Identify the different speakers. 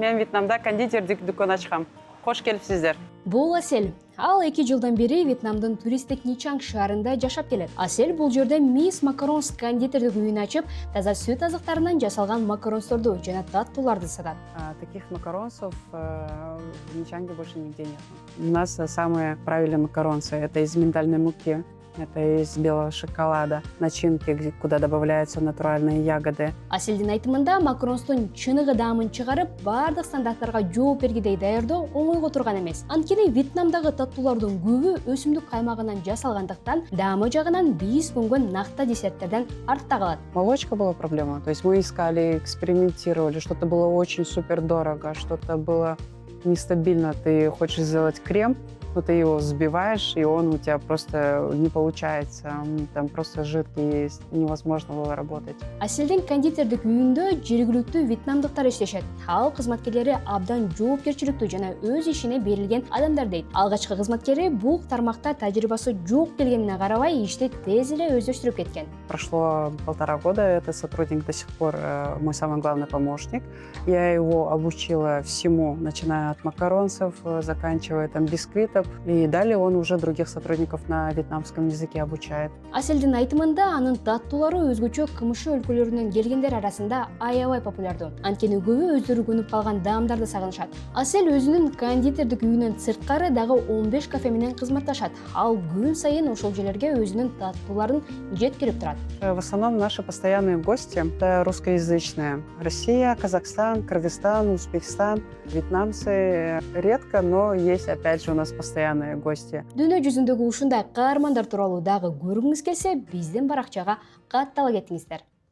Speaker 1: мен Вьетнамда кондитерлік дүкен ачкам. Кош келипсиздер.
Speaker 2: Бул Асель. Ал 2 жылдан бери Вьетнамдын туристтик Ничанг шаарында жашап келет. Асель бул жерде Мисс Макаронс кондитерлик үйүн ачып, таза сүт азыктарынан жасалган макаронсторду жана таттууларды сатат.
Speaker 1: Таких макаронсов в Ничанге больше нигде нет. У нас самые правильные макаронсы. Это из миндальной муки, это из белого шоколада, начинки, куда добавляются натуральные ягоды.
Speaker 2: Аселдин айтымында макаронстун чыныгы даамын чыгарып, бардык стандарттарга жооп бергидей даярдоо оңойго турган эмес. Анткени Вьетнамдагы таттуулардын көбү өсүмдүк каймагынан жасалгандыктан даамы жагынан биз көнгөн накта десерттерден артта калат.
Speaker 1: Молочка была проблема. То есть мы искали, экспериментировали, что-то было очень супер дорого, что-то было нестабильно. Ты хочешь сделать крем, но ты его взбиваешь, и он у тебя просто не получается. Там просто жидкий есть, невозможно было работать.
Speaker 2: Аселдин кондитерлик үйүндө жергиликтүү вьетнамдыктар иштешет. Ал кызматкерлери абдан жоопкерчиликтүү жана өз ишине берилген адамдар дейт. Алгачкы кызматкери бул тармакта тажрыйбасы жок келгенине карабай ишти тез эле өздөштүрүп кеткен.
Speaker 1: Прошло 1,5 года, этот сотрудник до сих пор мой самый главный помощник. Я его обучила всему, начиная от макаронцев, заканчивая там бисквитов. И далее он уже других сотрудников на вьетнамском языке обучает.
Speaker 2: Аселдин айтымында анын таттуулары өзгөчө КМШ өлкөлөрүнөн келгендер арасында аябай популярдуу. Анткени көбү өздөрү көнүп калган даамдарды сагынышат. Асель өзүнүн кондитерлик үйүнөн сырткары дагы 15 кафе менен кызматташат. Ал күн сайын ошол жерлерге өзүнүн таттууларын жеткирип турат.
Speaker 1: В основном наши постоянные гости – это русскоязычные. Россия, Казахстан, Кыргызстан, Узбекистан. Вьетнамцы редко, но есть опять же у нас постоянные гости.
Speaker 2: Дүйнө жүзүндөгү ушундай каармандар тууралуу дагы көргүңүз келсе, биздин баракчага каттала кетиңиздер.